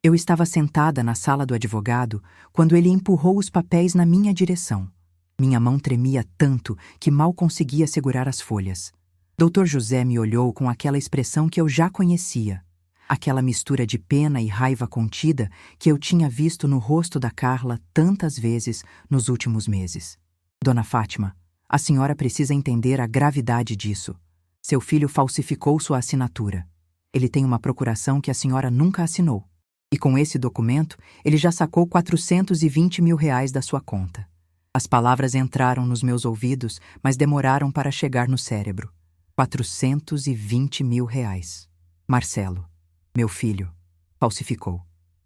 Eu estava sentada na sala do advogado quando ele empurrou os papéis na minha direção. Minha mão tremia tanto que mal conseguia segurar as folhas. Dr. José me olhou com aquela expressão que eu já conhecia, aquela mistura de pena e raiva contida que eu tinha visto no rosto da Carla tantas vezes nos últimos meses. Dona Fátima, a senhora precisa entender a gravidade disso. Seu filho falsificou sua assinatura. Ele tem uma procuração que a senhora nunca assinou. E com esse documento, ele já sacou R$420 mil da sua conta. As palavras entraram nos meus ouvidos, mas demoraram para chegar no cérebro. R$420 mil. Marcelo, meu filho, falsificou.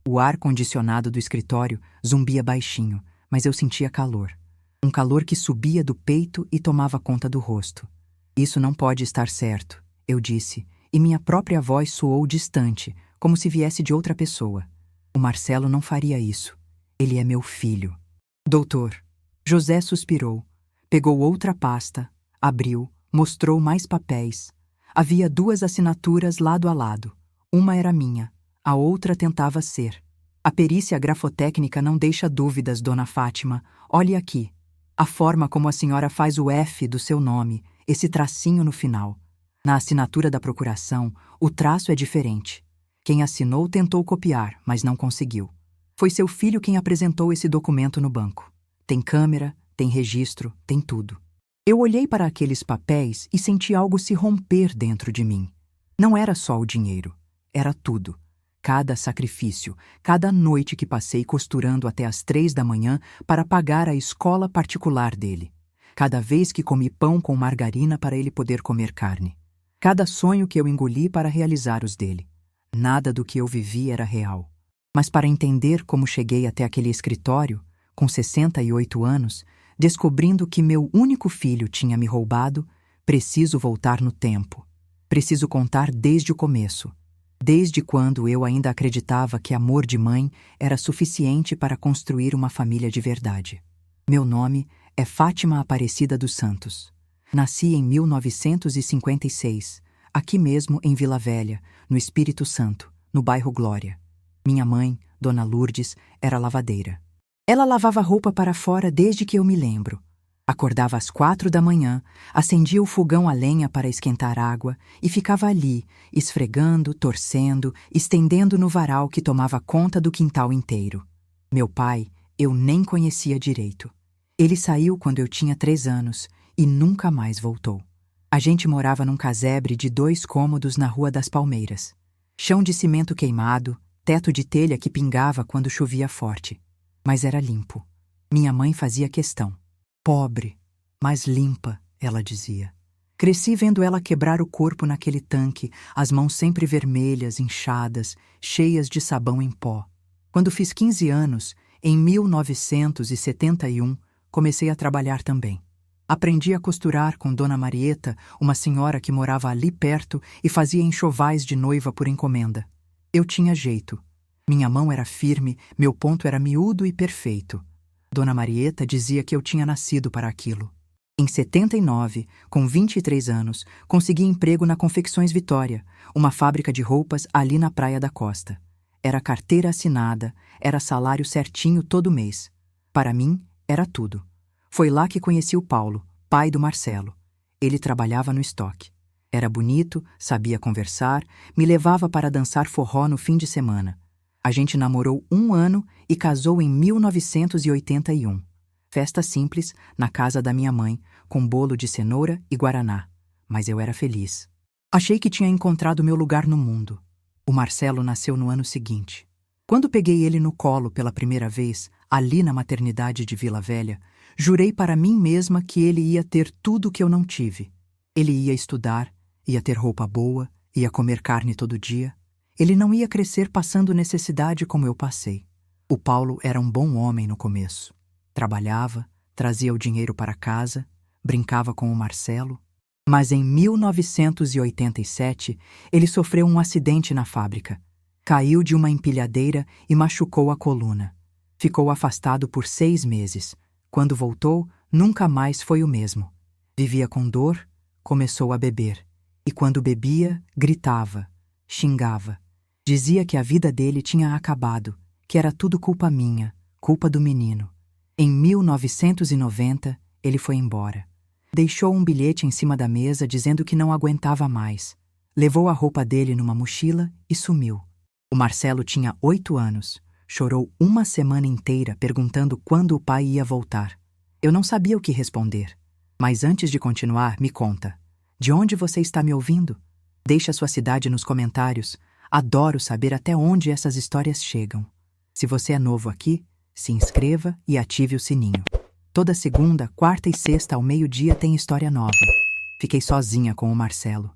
O ar-condicionado do escritório zumbia baixinho, mas eu sentia calor. Um calor que subia do peito e tomava conta do rosto. Isso não pode estar certo, eu disse, e minha própria voz soou distante, como se viesse de outra pessoa. O Marcelo não faria isso. Ele é meu filho. Doutor. José suspirou. Pegou outra pasta, abriu, mostrou mais papéis. Havia 2 assinaturas lado a lado. Uma era minha, a outra tentava ser. A perícia grafotécnica não deixa dúvidas, Dona Fátima. Olhe aqui. A forma como a senhora faz o F do seu nome, esse tracinho no final. Na assinatura da procuração, o traço é diferente. Quem assinou tentou copiar, mas não conseguiu. Foi seu filho quem apresentou esse documento no banco. Tem câmera, tem registro, tem tudo. Eu olhei para aqueles papéis e senti algo se romper dentro de mim. Não era só o dinheiro, era tudo. Cada sacrifício, cada noite que passei costurando até às 3 da manhã para pagar a escola particular dele. Cada vez que comi pão com margarina para ele poder comer carne. Cada sonho que eu engoli para realizar os dele. Nada do que eu vivi era real. Mas para entender como cheguei até aquele escritório, com 68 anos, descobrindo que meu único filho tinha me roubado, preciso voltar no tempo. Preciso contar desde o começo. Desde quando eu ainda acreditava que amor de mãe era suficiente para construir uma família de verdade. Meu nome é Fátima Aparecida dos Santos. Nasci em 1956, aqui mesmo em Vila Velha, no Espírito Santo, no bairro Glória. Minha mãe, Dona Lourdes, era lavadeira. Ela lavava roupa para fora desde que eu me lembro. Acordava às 4 da manhã, acendia o fogão a lenha para esquentar água e ficava ali, esfregando, torcendo, estendendo no varal que tomava conta do quintal inteiro. Meu pai, eu nem conhecia direito. Ele saiu quando eu tinha 3 anos e nunca mais voltou. A gente morava num casebre de 2 cômodos na Rua das Palmeiras. Chão de cimento queimado, teto de telha que pingava quando chovia forte. Mas era limpo. Minha mãe fazia questão. Pobre, mas limpa, ela dizia. Cresci vendo ela quebrar o corpo naquele tanque, as mãos sempre vermelhas, inchadas, cheias de sabão em pó. Quando fiz 15 anos, em 1971, comecei a trabalhar também. Aprendi a costurar com Dona Marieta, uma senhora que morava ali perto e fazia enxovais de noiva por encomenda. Eu tinha jeito. Minha mão era firme, meu ponto era miúdo e perfeito. Dona Marieta dizia que eu tinha nascido para aquilo. Em 79, com 23 anos, consegui emprego na Confecções Vitória, uma fábrica de roupas ali na Praia da Costa. Era carteira assinada, era salário certinho todo mês. Para mim, era tudo. Foi lá que conheci o Paulo, pai do Marcelo. Ele trabalhava no estoque. Era bonito, sabia conversar, me levava para dançar forró no fim de semana. A gente namorou 1 ano e casou em 1981. Festa simples, na casa da minha mãe, com bolo de cenoura e guaraná. Mas eu era feliz. Achei que tinha encontrado meu lugar no mundo. O Marcelo nasceu no ano seguinte. Quando peguei ele no colo pela primeira vez, ali na maternidade de Vila Velha, jurei para mim mesma que ele ia ter tudo que eu não tive. Ele ia estudar, ia ter roupa boa, ia comer carne todo dia. Ele não ia crescer passando necessidade como eu passei. O Paulo era um bom homem no começo. Trabalhava, trazia o dinheiro para casa, brincava com o Marcelo. Mas em 1987, ele sofreu um acidente na fábrica. Caiu de uma empilhadeira e machucou a coluna. Ficou afastado por 6 meses. Quando voltou, nunca mais foi o mesmo. Vivia com dor, começou a beber. E quando bebia, gritava, xingava. Dizia que a vida dele tinha acabado, que era tudo culpa minha, culpa do menino. Em 1990, ele foi embora. Deixou um bilhete em cima da mesa dizendo que não aguentava mais. Levou a roupa dele numa mochila e sumiu. O Marcelo tinha 8 anos. Chorou uma semana inteira perguntando quando o pai ia voltar. Eu não sabia o que responder. Mas antes de continuar, me conta. De onde você está me ouvindo? Deixe a sua cidade nos comentários. Adoro saber até onde essas histórias chegam. Se você é novo aqui, se inscreva e ative o sininho. Toda segunda, quarta e sexta ao meio-dia tem história nova. Fiquei sozinha com o Marcelo.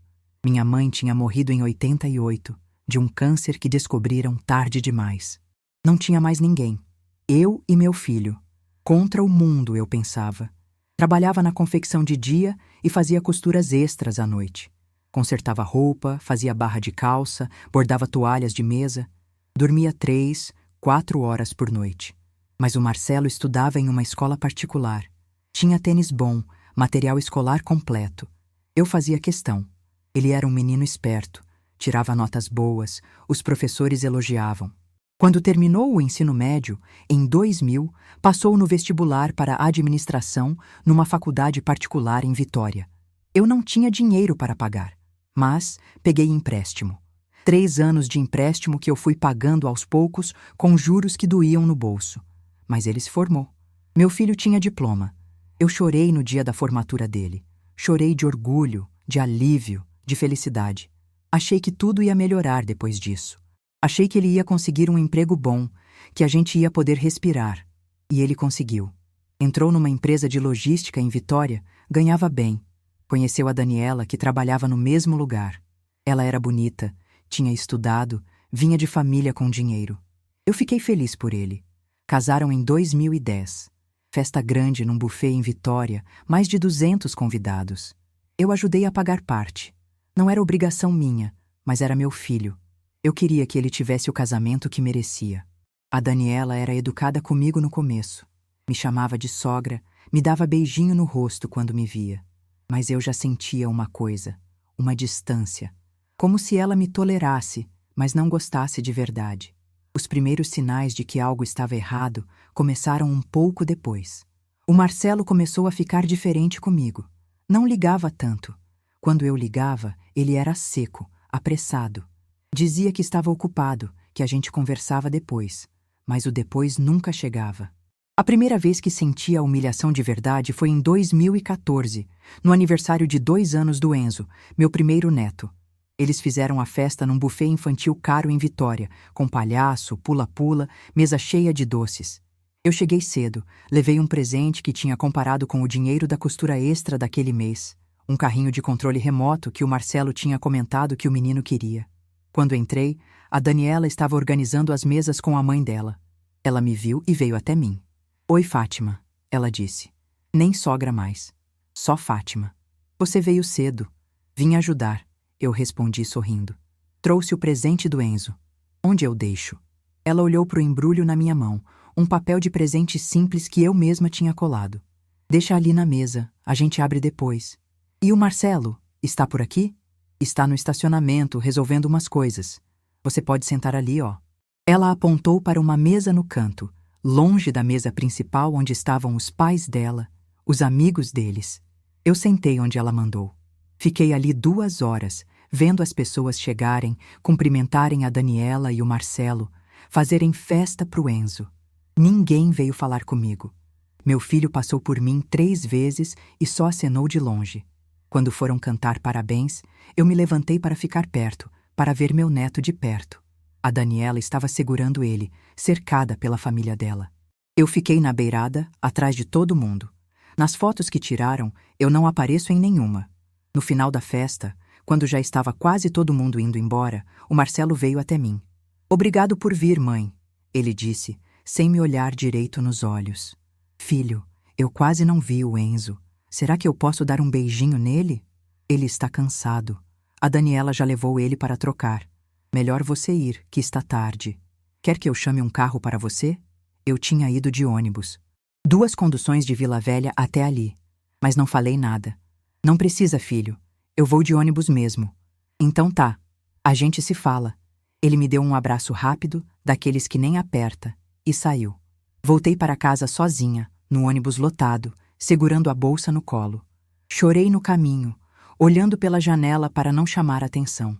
Minha mãe tinha morrido em 88, de um câncer que descobriram tarde demais. Não tinha mais ninguém. Eu e meu filho. Contra o mundo, eu pensava. Trabalhava na confecção de dia e fazia costuras extras à noite. Consertava roupa, fazia barra de calça, bordava toalhas de mesa. Dormia 3, 4 horas por noite. Mas o Marcelo estudava em uma escola particular. Tinha tênis bom, material escolar completo. Eu fazia questão. Ele era um menino esperto, tirava notas boas, os professores elogiavam. Quando terminou o ensino médio, em 2000, passou no vestibular para a administração numa faculdade particular em Vitória. Eu não tinha dinheiro para pagar, mas peguei empréstimo. 3 anos de empréstimo que eu fui pagando aos poucos com juros que doíam no bolso. Mas ele se formou. Meu filho tinha diploma. Eu chorei no dia da formatura dele. Chorei de orgulho, de alívio, de felicidade. Achei que tudo ia melhorar depois disso. Achei que ele ia conseguir um emprego bom, que a gente ia poder respirar. E ele conseguiu. Entrou numa empresa de logística em Vitória, ganhava bem. Conheceu a Daniela, que trabalhava no mesmo lugar. Ela era bonita, tinha estudado, vinha de família com dinheiro. Eu fiquei feliz por ele. Casaram em 2010. Festa grande num buffet em Vitória, mais de 200 convidados. Eu ajudei a pagar parte. Não era obrigação minha, mas era meu filho. Eu queria que ele tivesse o casamento que merecia. A Daniela era educada comigo no começo. Me chamava de sogra, me dava beijinho no rosto quando me via. Mas eu já sentia uma coisa, uma distância. Como se ela me tolerasse, mas não gostasse de verdade. Os primeiros sinais de que algo estava errado começaram um pouco depois. O Marcelo começou a ficar diferente comigo. Não ligava tanto. Quando eu ligava, ele era seco, apressado. Dizia que estava ocupado, que a gente conversava depois. Mas o depois nunca chegava. A primeira vez que senti a humilhação de verdade foi em 2014, no aniversário de 2 anos do Enzo, meu primeiro neto. Eles fizeram a festa num buffet infantil caro em Vitória, com palhaço, pula-pula, mesa cheia de doces. Eu cheguei cedo, levei um presente que tinha comparado com o dinheiro da costura extra daquele mês, um carrinho de controle remoto que o Marcelo tinha comentado que o menino queria. Quando entrei, a Daniela estava organizando as mesas com a mãe dela. Ela me viu e veio até mim. "Oi, Fátima", ela disse. "Nem sogra mais. Só Fátima. Você veio cedo. Vim ajudar", eu respondi sorrindo. "Trouxe o presente do Enzo. Onde eu deixo?" Ela olhou para o embrulho na minha mão, um papel de presente simples que eu mesma tinha colado. "Deixa ali na mesa, a gente abre depois." "E o Marcelo? Está por aqui?" "Está no estacionamento, resolvendo umas coisas. Você pode sentar ali, ó." Ela apontou para uma mesa no canto, longe da mesa principal onde estavam os pais dela, os amigos deles. Eu sentei onde ela mandou. Fiquei ali 2 horas, vendo as pessoas chegarem, cumprimentarem a Daniela e o Marcelo, fazerem festa pro Enzo. Ninguém veio falar comigo. Meu filho passou por mim 3 vezes e só acenou de longe. Quando foram cantar parabéns, eu me levantei para ficar perto, para ver meu neto de perto. A Daniela estava segurando ele, cercada pela família dela. Eu fiquei na beirada, atrás de todo mundo. Nas fotos que tiraram, eu não apareço em nenhuma. No final da festa, quando já estava quase todo mundo indo embora, o Marcelo veio até mim. "Obrigado por vir, mãe", ele disse, sem me olhar direito nos olhos. "Filho, eu quase não vi o Enzo. Será que eu posso dar um beijinho nele? Ele está cansado. A Daniela já levou ele para trocar. Melhor você ir, que está tarde. Quer que eu chame um carro para você?" Eu tinha ido de ônibus. 2 conduções de Vila Velha até ali. Mas não falei nada. "Não precisa, filho. Eu vou de ônibus mesmo." "Então tá. A gente se fala." Ele me deu um abraço rápido, daqueles que nem aperta, e saiu. Voltei para casa sozinha, no ônibus lotado, segurando a bolsa no colo. Chorei no caminho, olhando pela janela para não chamar atenção.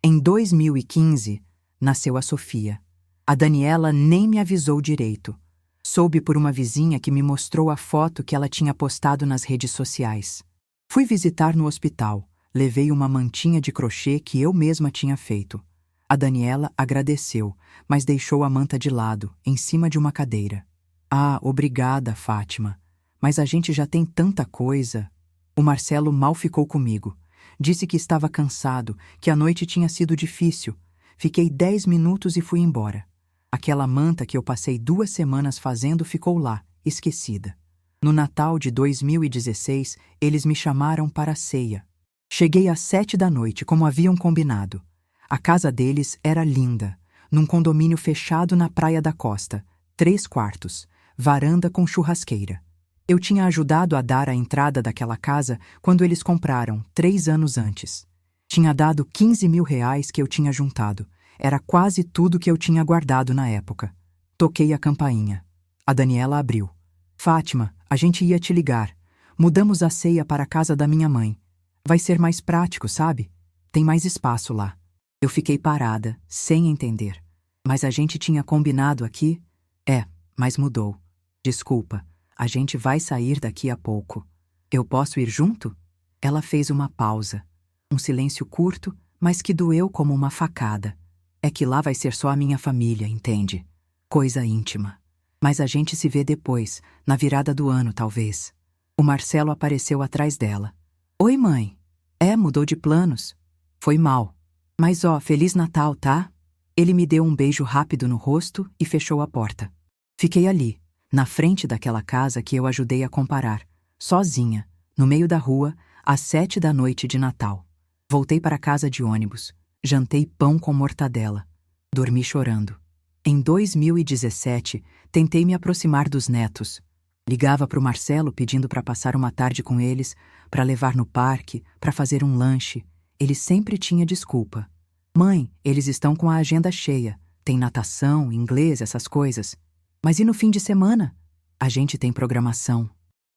Em 2015, nasceu a Sofia. A Daniela nem me avisou direito. Soube por uma vizinha que me mostrou a foto que ela tinha postado nas redes sociais. Fui visitar no hospital. Levei uma mantinha de crochê que eu mesma tinha feito. A Daniela agradeceu, mas deixou a manta de lado, em cima de uma cadeira. Ah, obrigada, Fátima. Mas a gente já tem tanta coisa. O Marcelo mal ficou comigo. Disse que estava cansado, que a noite tinha sido difícil. Fiquei 10 minutos e fui embora. Aquela manta que eu passei 2 semanas fazendo ficou lá, esquecida. No Natal de 2016, eles me chamaram para a ceia. Cheguei às 7 da noite, como haviam combinado. A casa deles era linda, num condomínio fechado na Praia da Costa, 3 quartos, varanda com churrasqueira. Eu tinha ajudado a dar a entrada daquela casa quando eles compraram, 3 anos antes. Tinha dado 15 mil reais que eu tinha juntado. Era quase tudo que eu tinha guardado na época. Toquei a campainha. A Daniela abriu. Fátima, a gente ia te ligar. Mudamos a ceia para a casa da minha mãe. Vai ser mais prático, sabe? Tem mais espaço lá. Eu fiquei parada, sem entender. Mas a gente tinha combinado aqui? É, mas mudou. Desculpa, a gente vai sair daqui a pouco. Eu posso ir junto? Ela fez uma pausa. Um silêncio curto, mas que doeu como uma facada. É que lá vai ser só a minha família, entende? Coisa íntima. Mas a gente se vê depois, na virada do ano, talvez. O Marcelo apareceu atrás dela. Oi, mãe. Mudou de planos. Foi mal. Mas Feliz Natal, tá? Ele me deu um beijo rápido no rosto e fechou a porta. Fiquei ali, na frente daquela casa que eu ajudei a comparar, sozinha, no meio da rua, às 7 da noite de Natal. Voltei para casa de ônibus. Jantei pão com mortadela. Dormi chorando. Em 2017, tentei me aproximar dos netos. Ligava para o Marcelo pedindo para passar uma tarde com eles, para levar no parque, para fazer um lanche. Ele sempre tinha desculpa. Mãe, eles estão com a agenda cheia. Tem natação, inglês, essas coisas. Mas e no fim de semana? A gente tem programação.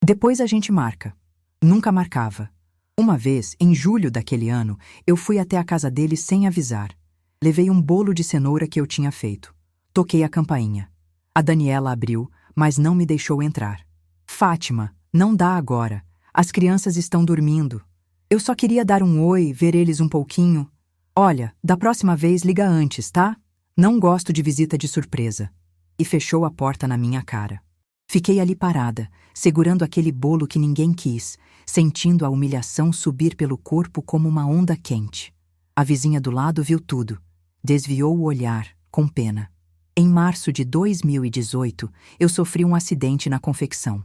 Depois a gente marca. Nunca marcava. Uma vez, em julho daquele ano, eu fui até a casa deles sem avisar. Levei um bolo de cenoura que eu tinha feito. Toquei a campainha. A Daniela abriu, mas não me deixou entrar. Fátima, não dá agora. As crianças estão dormindo. Eu só queria dar um oi, ver eles um pouquinho. Olha, da próxima vez liga antes, tá? Não gosto de visita de surpresa. E fechou a porta na minha cara. Fiquei ali parada, segurando aquele bolo que ninguém quis, sentindo a humilhação subir pelo corpo como uma onda quente. A vizinha do lado viu tudo. Desviou o olhar, com pena. Em março de 2018, eu sofri um acidente na confecção.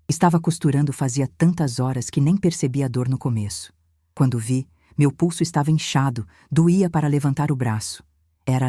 Estava costurando fazia tantas horas que nem percebi a dor no começo. Quando vi, meu pulso estava inchado, doía para levantar o braço. Era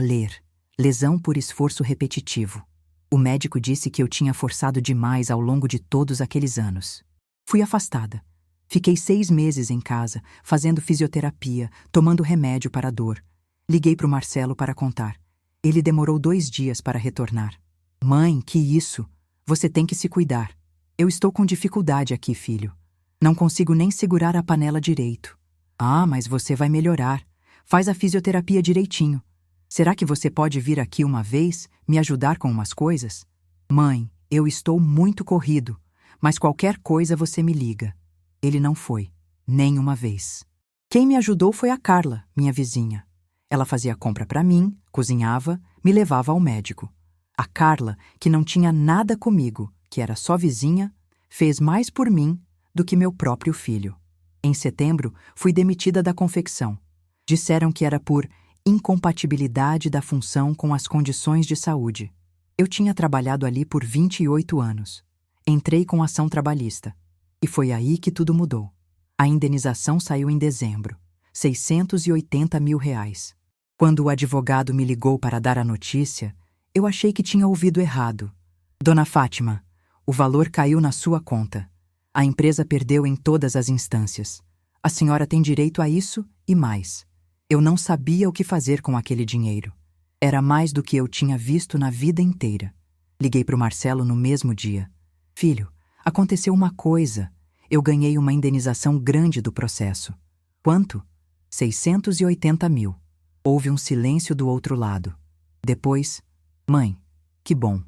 lesão por esforço repetitivo. O médico disse que eu tinha forçado demais ao longo de todos aqueles anos. Fui afastada. Fiquei 6 meses em casa, fazendo fisioterapia, tomando remédio para a dor. Liguei para o Marcelo para contar. Ele demorou 2 dias para retornar. Mãe, que isso? Você tem que se cuidar. Eu estou com dificuldade aqui, filho. Não consigo nem segurar a panela direito. Ah, mas você vai melhorar. Faz a fisioterapia direitinho. Será que você pode vir aqui uma vez, me ajudar com umas coisas? Mãe, eu estou muito corrido, mas qualquer coisa você me liga. Ele não foi, nem uma vez. Quem me ajudou foi a Carla, minha vizinha. Ela fazia compra para mim, cozinhava, me levava ao médico. A Carla, que não tinha nada comigo, que era só vizinha, fez mais por mim do que meu próprio filho. Em setembro, fui demitida da confecção. Disseram que era por incompatibilidade da função com as condições de saúde. Eu tinha trabalhado ali por 28 anos. Entrei com ação trabalhista. E foi aí que tudo mudou. A indenização saiu em dezembro. 680 mil reais. Quando o advogado me ligou para dar a notícia, eu achei que tinha ouvido errado. Dona Fátima, o valor caiu na sua conta. A empresa perdeu em todas as instâncias. A senhora tem direito a isso e mais. Eu não sabia o que fazer com aquele dinheiro. Era mais do que eu tinha visto na vida inteira. Liguei para o Marcelo no mesmo dia. Filho, aconteceu uma coisa. Eu ganhei uma indenização grande do processo. Quanto? 680 mil. Houve um silêncio do outro lado. Depois, mãe, que bom.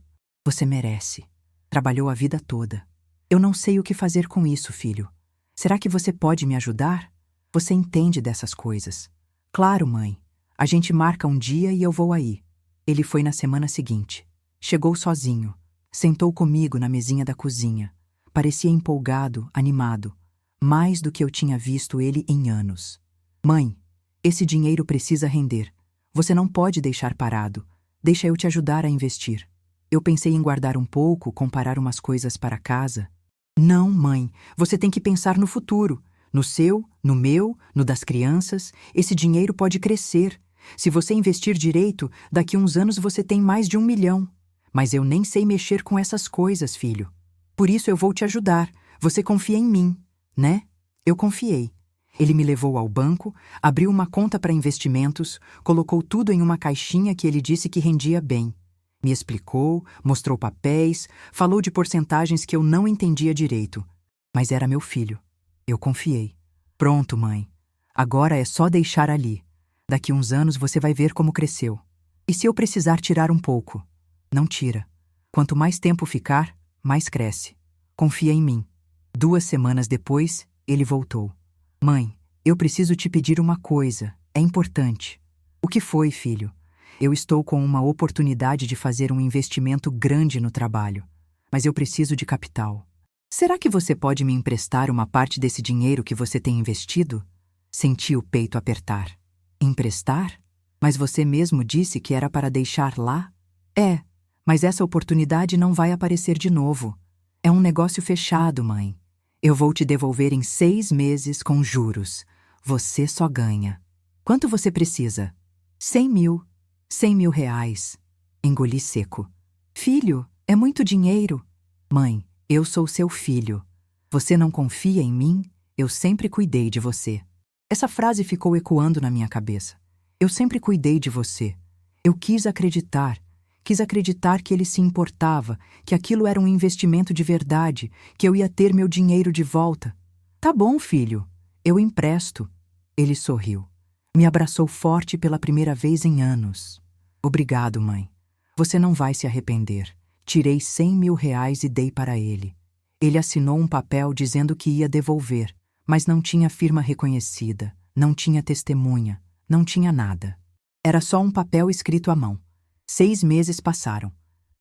Você merece. Trabalhou a vida toda. Eu não sei o que fazer com isso, filho. Será que você pode me ajudar? Você entende dessas coisas. Claro, mãe. A gente marca um dia e eu vou aí. Ele foi na semana seguinte. Chegou sozinho. Sentou comigo na mesinha da cozinha. Parecia empolgado, animado. Mais do que eu tinha visto ele em anos. Mãe, esse dinheiro precisa render. Você não pode deixar parado. Deixa eu te ajudar a investir. Eu pensei em guardar um pouco, comprar umas coisas para casa. Não, mãe. Você tem que pensar no futuro. No seu, no meu, no das crianças. Esse dinheiro pode crescer. Se você investir direito, daqui uns anos você tem mais de 1 milhão. Mas eu nem sei mexer com essas coisas, filho. Por isso eu vou te ajudar. Você confia em mim, né? Eu confiei. Ele me levou ao banco, abriu uma conta para investimentos, colocou tudo em uma caixinha que ele disse que rendia bem. Me explicou, mostrou papéis, falou de porcentagens que eu não entendia direito. Mas era meu filho. Eu confiei. Pronto, mãe. Agora é só deixar ali. Daqui uns anos você vai ver como cresceu. E se eu precisar tirar um pouco? Não tira. Quanto mais tempo ficar, mais cresce. Confia em mim. 2 semanas depois, ele voltou. Mãe, eu preciso te pedir uma coisa. É importante. O que foi, filho? Eu estou com uma oportunidade de fazer um investimento grande no trabalho. Mas eu preciso de capital. Será que você pode me emprestar uma parte desse dinheiro que você tem investido? Senti o peito apertar. Emprestar? Mas você mesmo disse que era para deixar lá? É, mas essa oportunidade não vai aparecer de novo. É um negócio fechado, mãe. Eu vou te devolver em 6 meses com juros. Você só ganha. Quanto você precisa? 100 mil. 100 mil reais. Engoli seco. Filho, é muito dinheiro. Mãe, eu sou seu filho. Você não confia em mim? Eu sempre cuidei de você. Essa frase ficou ecoando na minha cabeça. Eu sempre cuidei de você. Eu quis acreditar que ele se importava, que aquilo era um investimento de verdade, que eu ia ter meu dinheiro de volta. Tá bom, filho. Eu empresto. Ele sorriu. Me abraçou forte pela primeira vez em anos. Obrigado, mãe. Você não vai se arrepender. Tirei 100 mil reais e dei para ele. Ele assinou um papel dizendo que ia devolver, mas não tinha firma reconhecida, não tinha testemunha, não tinha nada. Era só um papel escrito à mão. 6 meses passaram.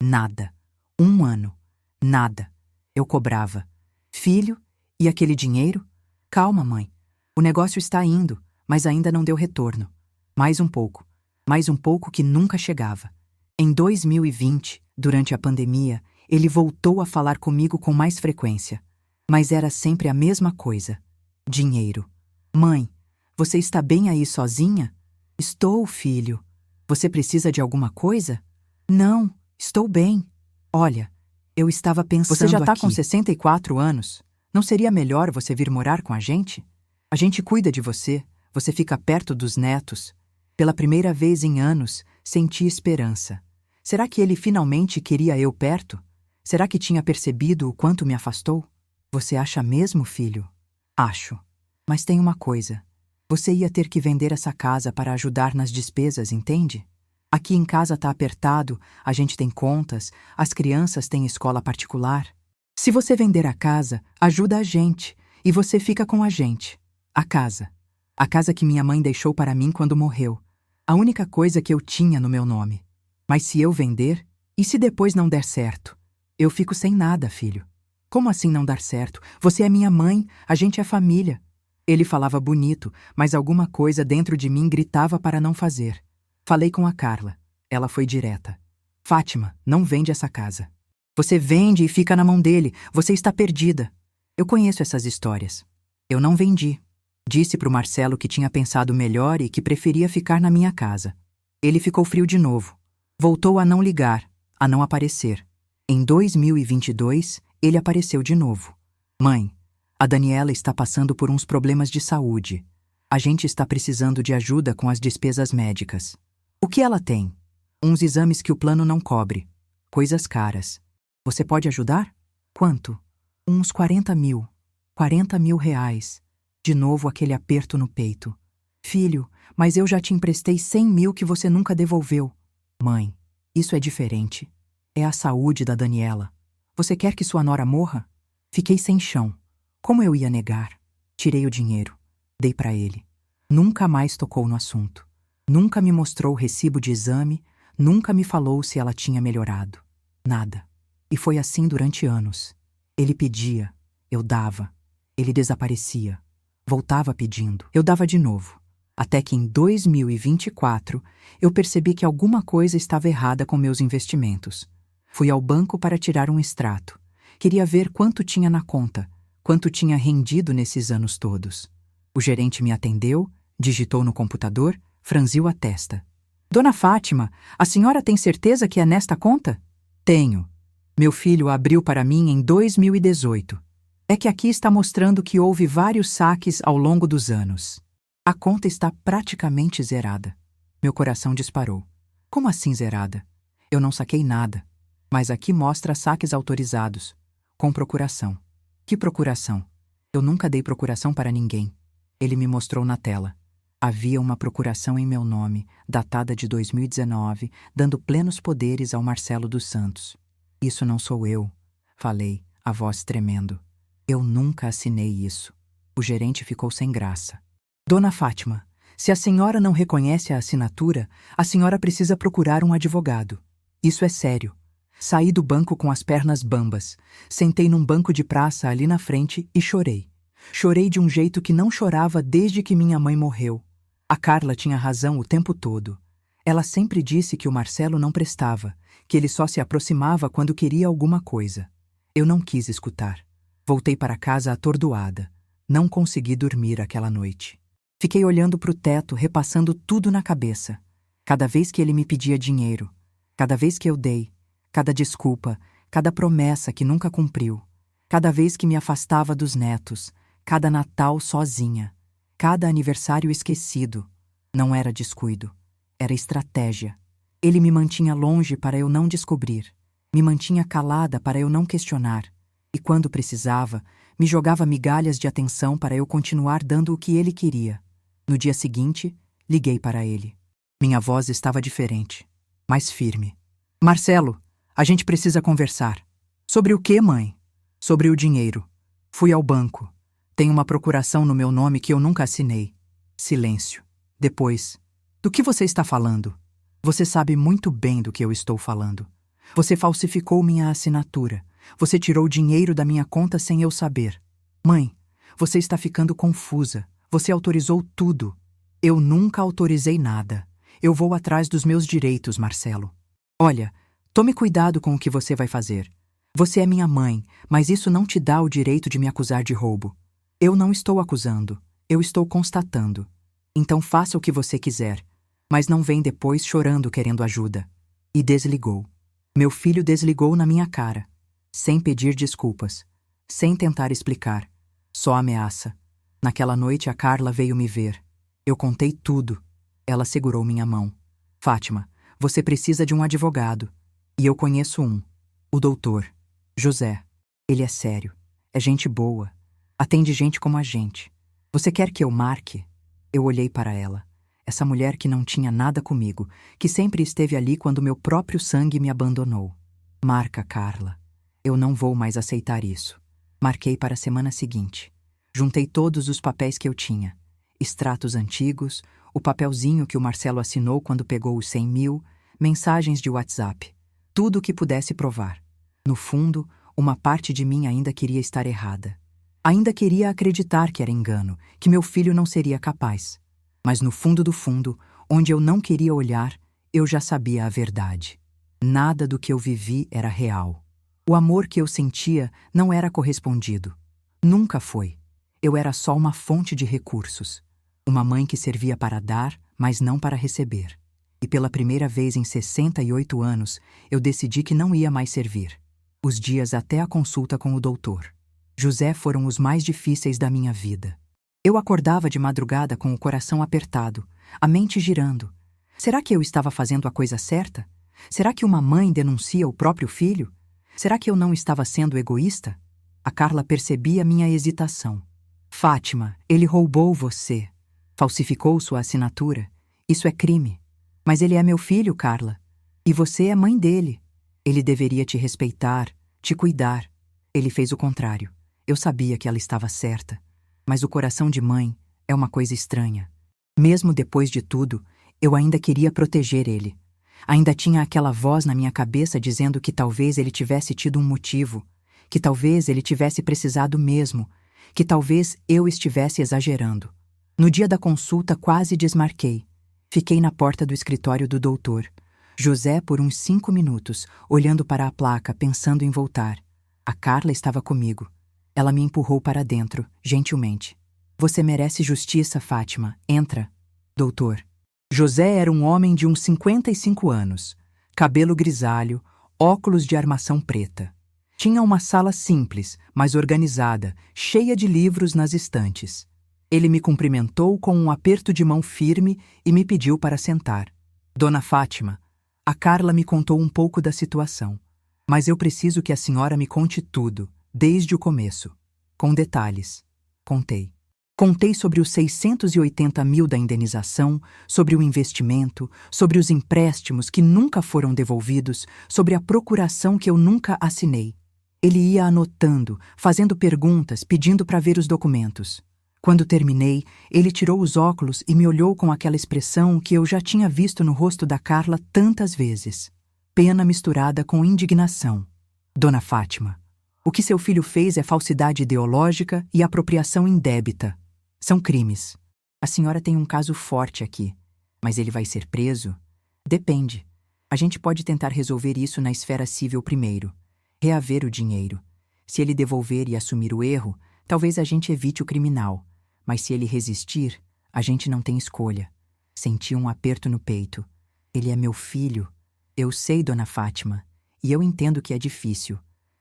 Nada. 1 ano. Nada. Eu cobrava. Filho, e aquele dinheiro? Calma, mãe. O negócio está indo, mas ainda não deu retorno. Mais um pouco que nunca chegava. Em 2020, durante a pandemia, ele voltou a falar comigo com mais frequência. Mas era sempre a mesma coisa. Dinheiro. Mãe, você está bem aí sozinha? Estou, filho. Você precisa de alguma coisa? Não, estou bem. Olha, eu estava pensando aqui. Você já está com 64 anos? Não seria melhor você vir morar com a gente? A gente cuida de você, você fica perto dos netos. Pela primeira vez em anos, senti esperança. Será que ele finalmente queria eu perto? Será que tinha percebido o quanto me afastou? Você acha mesmo, filho? Acho. Mas tem uma coisa. Você ia ter que vender essa casa para ajudar nas despesas, entende? Aqui em casa tá apertado, a gente tem contas, as crianças têm escola particular. Se você vender a casa, ajuda a gente, e você fica com a gente. A casa. A casa que minha mãe deixou para mim quando morreu. A única coisa que eu tinha no meu nome. Mas se eu vender, e se depois não der certo? Eu fico sem nada, filho. Como assim não dar certo? Você é minha mãe, a gente é família. Ele falava bonito, mas alguma coisa dentro de mim gritava para não fazer. Falei com a Carla. Ela foi direta. Fátima, não vende essa casa. Você vende e fica na mão dele. Você está perdida. Eu conheço essas histórias. Eu não vendi. Disse para o Marcelo que tinha pensado melhor e que preferia ficar na minha casa. Ele ficou frio de novo. Voltou a não ligar, a não aparecer. Em 2022, ele apareceu de novo. Mãe, a Daniela está passando por uns problemas de saúde. A gente está precisando de ajuda com as despesas médicas. O que ela tem? Uns exames que o plano não cobre. Coisas caras. Você pode ajudar? Quanto? Uns 40 mil. 40 mil reais. De novo aquele aperto no peito. Filho, mas eu já te emprestei 100 mil que você nunca devolveu. Mãe, isso é diferente. É a saúde da Daniela. Você quer que sua nora morra? Fiquei sem chão. Como eu ia negar? Tirei o dinheiro. Dei para ele. Nunca mais tocou no assunto. Nunca me mostrou o recibo de exame, nunca me falou se ela tinha melhorado. Nada. E foi assim durante anos. Ele pedia, eu dava. Ele desaparecia. Voltava pedindo, eu dava de novo. Até que em 2024, eu percebi que alguma coisa estava errada com meus investimentos. Fui ao banco para tirar um extrato. Queria ver quanto tinha na conta, quanto tinha rendido nesses anos todos. O gerente me atendeu, digitou no computador, franziu a testa. Dona Fátima, a senhora tem certeza que é nesta conta? Tenho. Meu filho abriu para mim em 2018. É que aqui está mostrando que houve vários saques ao longo dos anos. A conta está praticamente zerada. Meu coração disparou. Como assim zerada? Eu não saquei nada. Mas aqui mostra saques autorizados, com procuração. Que procuração? Eu nunca dei procuração para ninguém. Ele me mostrou na tela. Havia uma procuração em meu nome, datada de 2019, dando plenos poderes ao Marcelo dos Santos. Isso não sou eu, falei, a voz tremendo. Eu nunca assinei isso. O gerente ficou sem graça. Dona Fátima, se a senhora não reconhece a assinatura, a senhora precisa procurar um advogado. Isso é sério. Saí do banco com as pernas bambas, sentei num banco de praça ali na frente e chorei. Chorei de um jeito que não chorava desde que minha mãe morreu. A Carla tinha razão o tempo todo. Ela sempre disse que o Marcelo não prestava, que ele só se aproximava quando queria alguma coisa. Eu não quis escutar. Voltei para casa atordoada. Não consegui dormir aquela noite. Fiquei olhando para o teto, repassando tudo na cabeça. Cada vez que ele me pedia dinheiro, cada vez que eu dei, cada desculpa, cada promessa que nunca cumpriu, cada vez que me afastava dos netos, cada Natal sozinha, cada aniversário esquecido. Não era descuido, era estratégia. Ele me mantinha longe para eu não descobrir, me mantinha calada para eu não questionar, e quando precisava, me jogava migalhas de atenção para eu continuar dando o que ele queria. No dia seguinte, liguei para ele. Minha voz estava diferente, mais firme. Marcelo, a gente precisa conversar. Sobre o quê, mãe? Sobre o dinheiro. Fui ao banco. Tem uma procuração no meu nome que eu nunca assinei. Silêncio. Depois. Do que você está falando? Você sabe muito bem do que eu estou falando. Você falsificou minha assinatura. Você tirou dinheiro da minha conta sem eu saber. Mãe, você está ficando confusa. Você autorizou tudo. Eu nunca autorizei nada. Eu vou atrás dos meus direitos, Marcelo. Olha, tome cuidado com o que você vai fazer. Você é minha mãe, mas isso não te dá o direito de me acusar de roubo. Eu não estou acusando, eu estou constatando. Então faça o que você quiser, mas não vem depois chorando querendo ajuda. E desligou. Meu filho desligou na minha cara, sem pedir desculpas, sem tentar explicar, só ameaça. Naquela noite a Carla veio me ver. Eu contei tudo. Ela segurou minha mão. Fátima, você precisa de um advogado. E eu conheço um. O doutor. José. Ele é sério. É gente boa. Atende gente como a gente. Você quer que eu marque? Eu olhei para ela. Essa mulher que não tinha nada comigo, que sempre esteve ali quando meu próprio sangue me abandonou. Marca, Carla. Eu não vou mais aceitar isso. Marquei para a semana seguinte. Juntei todos os papéis que eu tinha. Extratos antigos, o papelzinho que o Marcelo assinou quando pegou os 100 mil, mensagens de WhatsApp. Tudo o que pudesse provar. No fundo, uma parte de mim ainda queria estar errada. Ainda queria acreditar que era engano, que meu filho não seria capaz. Mas no fundo do fundo, onde eu não queria olhar, eu já sabia a verdade. Nada do que eu vivi era real. O amor que eu sentia não era correspondido. Nunca foi. Eu era só uma fonte de recursos. Uma mãe que servia para dar, mas não para receber. E pela primeira vez em 68 anos, eu decidi que não ia mais servir. Os dias até a consulta com o doutor José foram os mais difíceis da minha vida. Eu acordava de madrugada com o coração apertado, a mente girando. Será que eu estava fazendo a coisa certa? Será que uma mãe denuncia o próprio filho? Será que eu não estava sendo egoísta? A Carla percebia minha hesitação. Fátima, ele roubou você. Falsificou sua assinatura. Isso é crime. Mas ele é meu filho, Carla. E você é mãe dele. Ele deveria te respeitar, te cuidar. Ele fez o contrário. Eu sabia que ela estava certa. Mas o coração de mãe é uma coisa estranha. Mesmo depois de tudo, eu ainda queria proteger ele. Ainda tinha aquela voz na minha cabeça dizendo que talvez ele tivesse tido um motivo, que talvez ele tivesse precisado mesmo, que talvez eu estivesse exagerando. No dia da consulta quase desmarquei. Fiquei na porta do escritório do doutor. José por uns 5 minutos, olhando para a placa, pensando em voltar. A Carla estava comigo. Ela me empurrou para dentro, gentilmente. Você merece justiça, Fátima. Entra. Doutor. José era um homem de uns 55 anos, cabelo grisalho, óculos de armação preta. Tinha uma sala simples, mas organizada, cheia de livros nas estantes. Ele me cumprimentou com um aperto de mão firme e me pediu para sentar. Dona Fátima, a Carla me contou um pouco da situação, mas eu preciso que a senhora me conte tudo, desde o começo, com detalhes. Contei. Contei sobre os 680 mil da indenização, sobre o investimento, sobre os empréstimos que nunca foram devolvidos, sobre a procuração que eu nunca assinei. Ele ia anotando, fazendo perguntas, pedindo para ver os documentos. Quando terminei, ele tirou os óculos e me olhou com aquela expressão que eu já tinha visto no rosto da Carla tantas vezes. Pena misturada com indignação. Dona Fátima, o que seu filho fez é falsidade ideológica e apropriação indébita. São crimes. A senhora tem um caso forte aqui, mas ele vai ser preso? Depende. A gente pode tentar resolver isso na esfera civil primeiro. Reaver o dinheiro. Se ele devolver e assumir o erro, talvez a gente evite o criminal. Mas se ele resistir, a gente não tem escolha. Senti um aperto no peito. Ele é meu filho. Eu sei, Dona Fátima, e eu entendo que é difícil.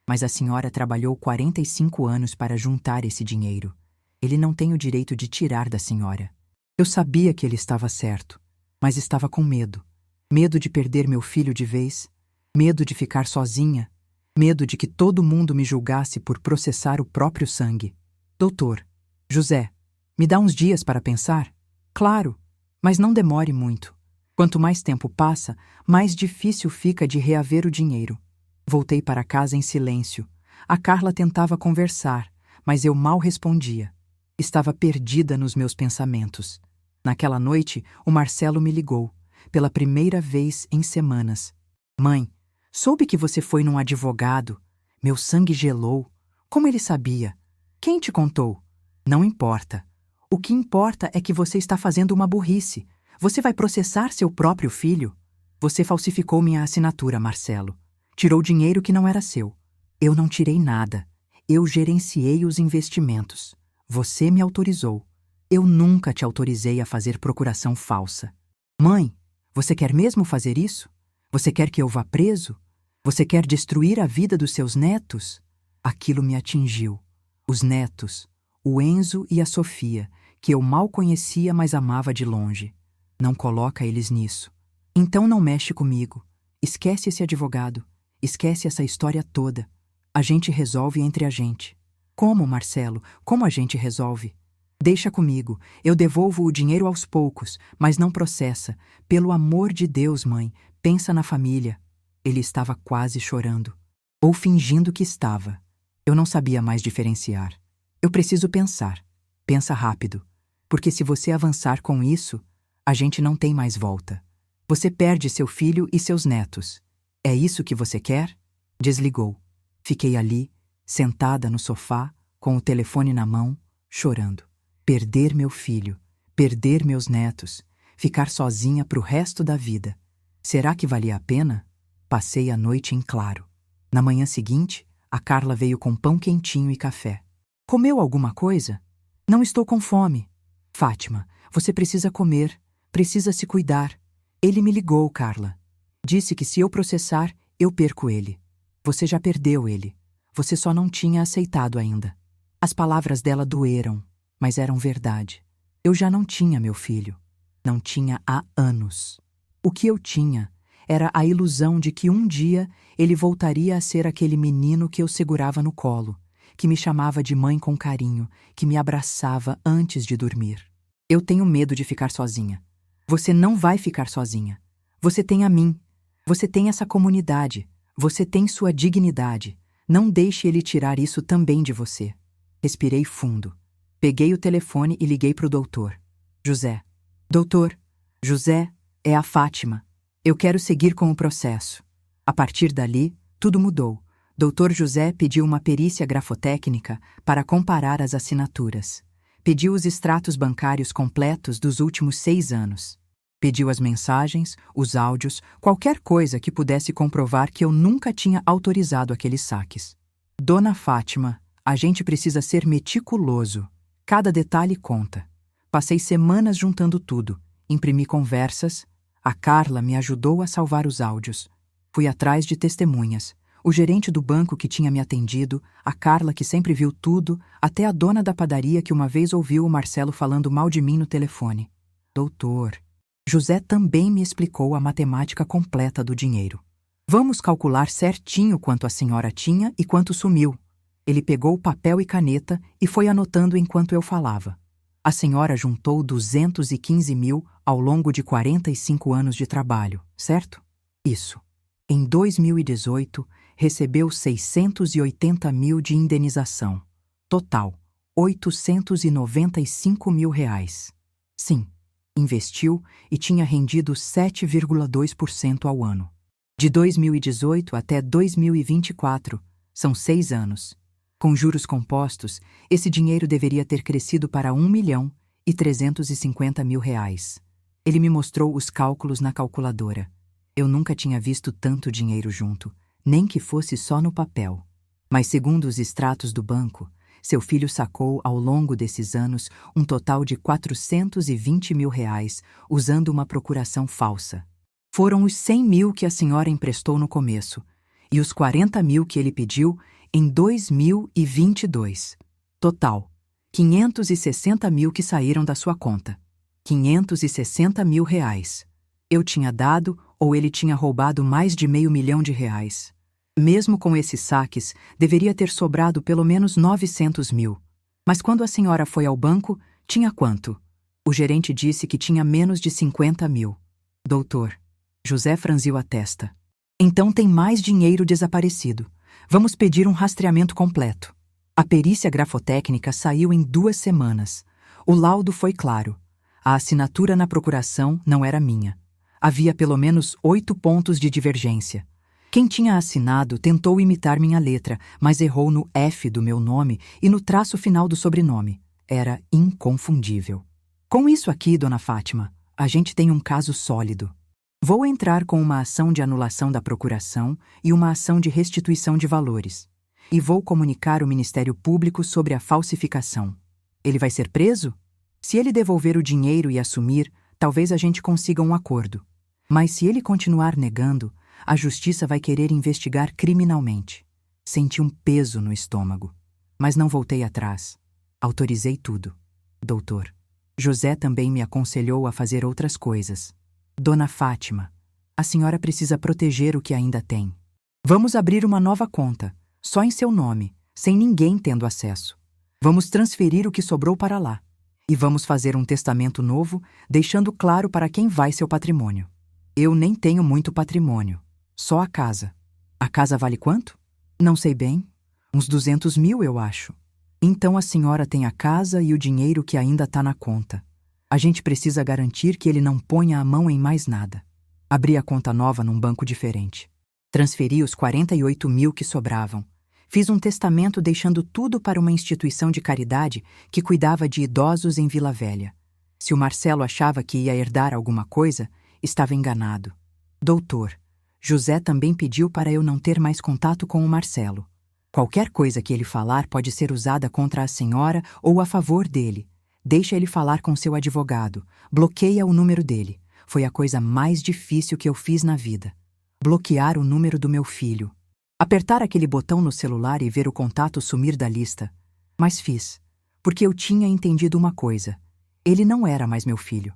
Mas a senhora trabalhou 45 anos para juntar esse dinheiro. Ele não tem o direito de tirar da senhora. Eu sabia que ele estava certo, mas estava com medo. Medo de perder meu filho de vez, medo de ficar sozinha, medo de que todo mundo me julgasse por processar o próprio sangue. Doutor, José, me dá uns dias para pensar? Claro, mas não demore muito. Quanto mais tempo passa, mais difícil fica de reaver o dinheiro. Voltei para casa em silêncio. A Carla tentava conversar, mas eu mal respondia. Estava perdida nos meus pensamentos. Naquela noite, o Marcelo me ligou, pela primeira vez em semanas. Mãe, soube que você foi num advogado. Meu sangue gelou. Como ele sabia? Quem te contou? Não importa. O que importa é que você está fazendo uma burrice. Você vai processar seu próprio filho. Você falsificou minha assinatura, Marcelo. Tirou dinheiro que não era seu. Eu não tirei nada. Eu gerenciei os investimentos. Você me autorizou. Eu nunca te autorizei a fazer procuração falsa. Mãe, você quer mesmo fazer isso? Você quer que eu vá preso? Você quer destruir a vida dos seus netos? Aquilo me atingiu. Os netos, o Enzo e a Sofia, que eu mal conhecia, mas amava de longe. Não coloca eles nisso. Então não mexe comigo. Esquece esse advogado. Esquece essa história toda. A gente resolve entre a gente. Como, Marcelo? Como a gente resolve? Deixa comigo. Eu devolvo o dinheiro aos poucos, mas não processa. Pelo amor de Deus, mãe, pensa na família. Ele estava quase chorando. Ou fingindo que estava. Eu não sabia mais diferenciar. Eu preciso pensar. Pensa rápido. Porque se você avançar com isso, a gente não tem mais volta. Você perde seu filho e seus netos. É isso que você quer? Desligou. Fiquei ali, sentada no sofá, com o telefone na mão, chorando. Perder meu filho, perder meus netos, ficar sozinha pro resto da vida. Será que valia a pena? Passei a noite em claro. Na manhã seguinte, a Carla veio com pão quentinho e café. Comeu alguma coisa? Não estou com fome. Fátima, você precisa comer, precisa se cuidar. Ele me ligou, Carla. Disse que se eu processar, eu perco ele. Você já perdeu ele. Você só não tinha aceitado ainda. As palavras dela doeram, mas eram verdade. Eu já não tinha meu filho. Não tinha há anos. O que eu tinha era a ilusão de que um dia ele voltaria a ser aquele menino que eu segurava no colo, que me chamava de mãe com carinho, que me abraçava antes de dormir. Eu tenho medo de ficar sozinha. Você não vai ficar sozinha. Você tem a mim. Você tem essa comunidade. Você tem sua dignidade. Não deixe ele tirar isso também de você. Respirei fundo. Peguei o telefone e liguei para o doutor. José. Doutor. José, é a Fátima. Eu quero seguir com o processo. A partir dali, tudo mudou. Dr. José pediu uma perícia grafotécnica para comparar as assinaturas. Pediu os extratos bancários completos dos últimos 6 anos. Pediu as mensagens, os áudios, qualquer coisa que pudesse comprovar que eu nunca tinha autorizado aqueles saques. Dona Fátima, a gente precisa ser meticuloso. Cada detalhe conta. Passei semanas juntando tudo. Imprimi conversas. A Carla me ajudou a salvar os áudios. Fui atrás de testemunhas. O gerente do banco que tinha me atendido, a Carla que sempre viu tudo, até a dona da padaria que uma vez ouviu o Marcelo falando mal de mim no telefone. Doutor. José também me explicou a matemática completa do dinheiro. Vamos calcular certinho quanto a senhora tinha e quanto sumiu. Ele pegou papel e caneta e foi anotando enquanto eu falava. A senhora juntou 215 mil ao longo de 45 anos de trabalho, certo? Isso. Em 2018, recebeu 680 mil de indenização. Total, 895 mil reais. Sim, investiu e tinha rendido 7,2% ao ano. De 2018 até 2024, são 6 anos. Com juros compostos, esse dinheiro deveria ter crescido para 1.350.000 reais. Ele me mostrou os cálculos na calculadora. Eu nunca tinha visto tanto dinheiro junto, nem que fosse só no papel. Mas segundo os extratos do banco, seu filho sacou ao longo desses anos um total de 420 mil reais usando uma procuração falsa. Foram os 100 mil que a senhora emprestou no começo e os 40 mil que ele pediu em 2022. Total, 560 mil que saíram da sua conta. 560 mil reais. Eu tinha dado ou ele tinha roubado mais de R$500 mil. Mesmo com esses saques, deveria ter sobrado pelo menos 900 mil. Mas quando a senhora foi ao banco, tinha quanto? O gerente disse que tinha menos de 50 mil. Doutor. José franziu a testa. Então tem mais dinheiro desaparecido. Vamos pedir um rastreamento completo. A perícia grafotécnica saiu em 2 semanas. O laudo foi claro. A assinatura na procuração não era minha. Havia pelo menos 8 pontos de divergência. Quem tinha assinado tentou imitar minha letra, mas errou no F do meu nome e no traço final do sobrenome. Era inconfundível. Com isso aqui, dona Fátima, a gente tem um caso sólido. Vou entrar com uma ação de anulação da procuração e uma ação de restituição de valores. E vou comunicar o Ministério Público sobre a falsificação. Ele vai ser preso? Se ele devolver o dinheiro e assumir, talvez a gente consiga um acordo. Mas se ele continuar negando, a justiça vai querer investigar criminalmente. Senti um peso no estômago. Mas não voltei atrás. Autorizei tudo. Doutor. José também me aconselhou a fazer outras coisas. Dona Fátima, a senhora precisa proteger o que ainda tem. Vamos abrir uma nova conta, só em seu nome, sem ninguém tendo acesso. Vamos transferir o que sobrou para lá. E vamos fazer um testamento novo, deixando claro para quem vai seu patrimônio. Eu nem tenho muito patrimônio, só a casa. A casa vale quanto? Não sei bem. Uns 200 mil, eu acho. Então a senhora tem a casa e o dinheiro que ainda está na conta. A gente precisa garantir que ele não ponha a mão em mais nada. Abri a conta nova num banco diferente. Transferi os 48 mil que sobravam. Fiz um testamento deixando tudo para uma instituição de caridade que cuidava de idosos em Vila Velha. Se o Marcelo achava que ia herdar alguma coisa, estava enganado. Doutor, José também pediu para eu não ter mais contato com o Marcelo. Qualquer coisa que ele falar pode ser usada contra a senhora ou a favor dele. Deixa ele falar com seu advogado. Bloqueia o número dele. Foi a coisa mais difícil que eu fiz na vida. Bloquear o número do meu filho. Apertar aquele botão no celular e ver o contato sumir da lista. Mas fiz, porque eu tinha entendido uma coisa. Ele não era mais meu filho.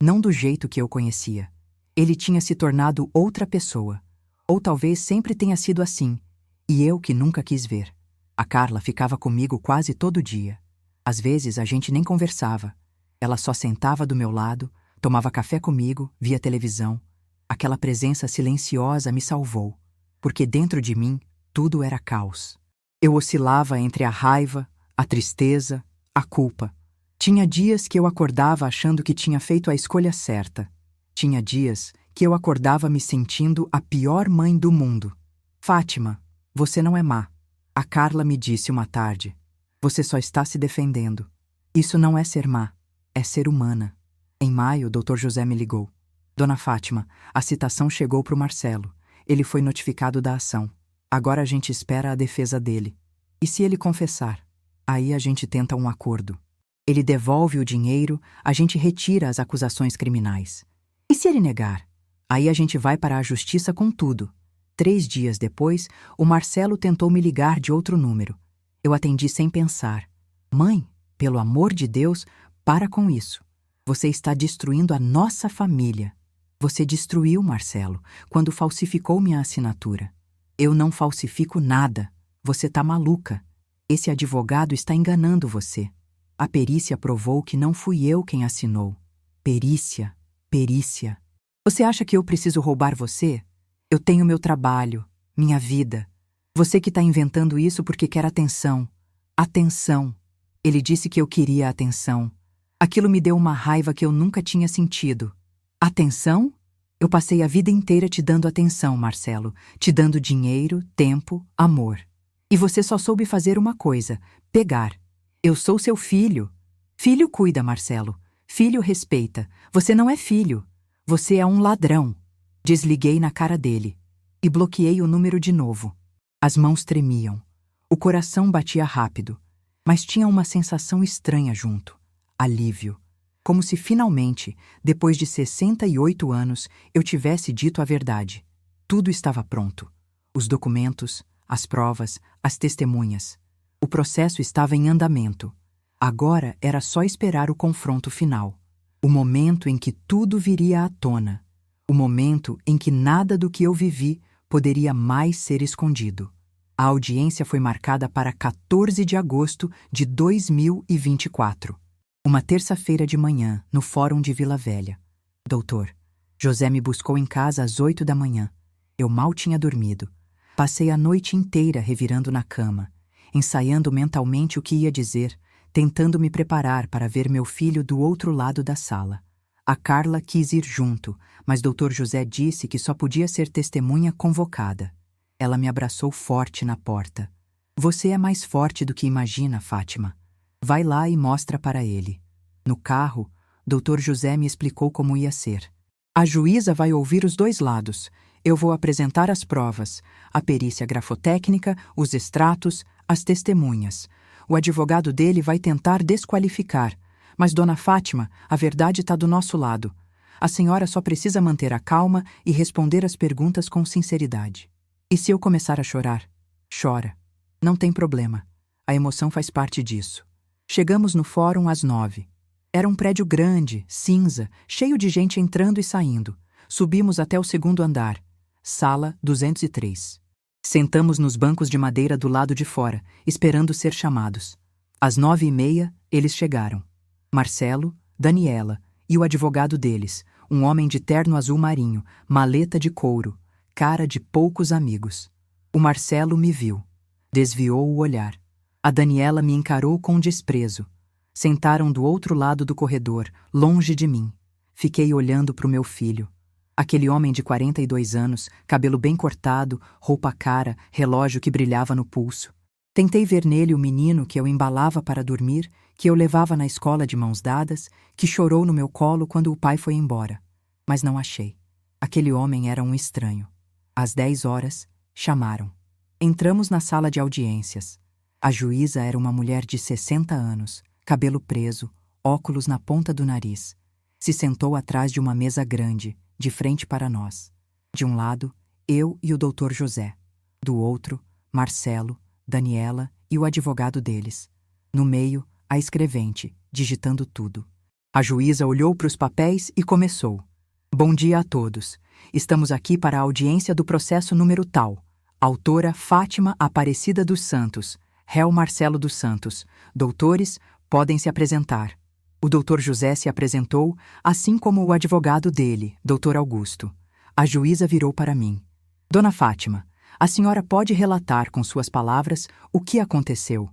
Não do jeito que eu conhecia. Ele tinha se tornado outra pessoa. Ou talvez sempre tenha sido assim, e eu que nunca quis ver. A Carla ficava comigo quase todo dia. Às vezes a gente nem conversava. Ela só sentava do meu lado, tomava café comigo, via televisão. Aquela presença silenciosa me salvou, porque dentro de mim tudo era caos. Eu oscilava entre a raiva, a tristeza, a culpa. Tinha dias que eu acordava achando que tinha feito a escolha certa. Tinha dias que eu acordava me sentindo a pior mãe do mundo. Fátima, você não é má. A Carla me disse uma tarde. Você só está se defendendo. Isso não é ser má, é ser humana. Em maio, Dr. José me ligou. Dona Fátima, a citação chegou para o Marcelo. Ele foi notificado da ação. Agora a gente espera a defesa dele. E se ele confessar? Aí a gente tenta um acordo. Ele devolve o dinheiro, a gente retira as acusações criminais. E se ele negar? Aí a gente vai para a justiça com tudo. 3 dias depois, o Marcelo tentou me ligar de outro número. Eu atendi sem pensar. Mãe, pelo amor de Deus, para com isso. Você está destruindo a nossa família. Você destruiu, Marcelo, quando falsificou minha assinatura. Eu não falsifico nada. Você tá maluca. Esse advogado está enganando você. A perícia provou que não fui eu quem assinou. Perícia, perícia. Você acha que eu preciso roubar você? Eu tenho meu trabalho, minha vida. Você que está inventando isso porque quer atenção. Atenção. Ele disse que eu queria atenção. Aquilo me deu uma raiva que eu nunca tinha sentido. Atenção? Eu passei a vida inteira te dando atenção, Marcelo. Te dando dinheiro, tempo, amor. E você só soube fazer uma coisa: pegar. Eu sou seu filho. Filho cuida, Marcelo. Filho respeita. Você não é filho. Você é um ladrão. Desliguei na cara dele. E bloqueei o número de novo. As mãos tremiam. O coração batia rápido. Mas tinha uma sensação estranha junto. Alívio. Como se finalmente, depois de 68 anos, eu tivesse dito a verdade. Tudo estava pronto. Os documentos, as provas, as testemunhas. O processo estava em andamento. Agora era só esperar o confronto final. O momento em que tudo viria à tona. O momento em que nada do que eu vivi poderia mais ser escondido. A audiência foi marcada para 14 de agosto de 2024. Uma terça-feira de manhã, no Fórum de Vila Velha. Doutor, José me buscou em casa às 8 da manhã. Eu mal tinha dormido. Passei a noite inteira revirando na cama, ensaiando mentalmente o que ia dizer, tentando me preparar para ver meu filho do outro lado da sala. A Carla quis ir junto, mas Dr. José disse que só podia ser testemunha convocada. Ela me abraçou forte na porta. Você é mais forte do que imagina, Fátima. Vai lá e mostra para ele. No carro, Dr. José me explicou como ia ser. A juíza vai ouvir os dois lados. Eu vou apresentar as provas, a perícia grafotécnica, os extratos, as testemunhas. O advogado dele vai tentar desqualificar. Mas, dona Fátima, a verdade está do nosso lado. A senhora só precisa manter a calma e responder as perguntas com sinceridade. E se eu começar a chorar? Chora. Não tem problema. A emoção faz parte disso. Chegamos no fórum às 9. Era um prédio grande, cinza, cheio de gente entrando e saindo. Subimos até o segundo andar. Sala 203. Sentamos nos bancos de madeira do lado de fora, esperando ser chamados. Às 9h30, eles chegaram. Marcelo, Daniela e o advogado deles, um homem de terno azul marinho, maleta de couro, cara de poucos amigos. O Marcelo me viu. Desviou o olhar. A Daniela me encarou com desprezo. Sentaram do outro lado do corredor, longe de mim. Fiquei olhando para o meu filho. Aquele homem de 42 anos, cabelo bem cortado, roupa cara, relógio que brilhava no pulso. Tentei ver nele o menino que eu embalava para dormir, que eu levava na escola de mãos dadas, que chorou no meu colo quando o pai foi embora. Mas não achei. Aquele homem era um estranho. Às 10 horas, chamaram. Entramos na sala de audiências. A juíza era uma mulher de 60 anos, cabelo preso, óculos na ponta do nariz. Se sentou atrás de uma mesa grande, de frente para nós. De um lado, eu e o Dr. José. Do outro, Marcelo, Daniela e o advogado deles. No meio, a escrevente, digitando tudo. A juíza olhou para os papéis e começou. Bom dia a todos. Estamos aqui para a audiência do processo número tal. Autora Fátima Aparecida dos Santos. Réu Marcelo dos Santos. Doutores, podem se apresentar. O doutor José se apresentou, assim como o advogado dele, doutor Augusto. A juíza virou para mim. Dona Fátima, a senhora pode relatar com suas palavras o que aconteceu?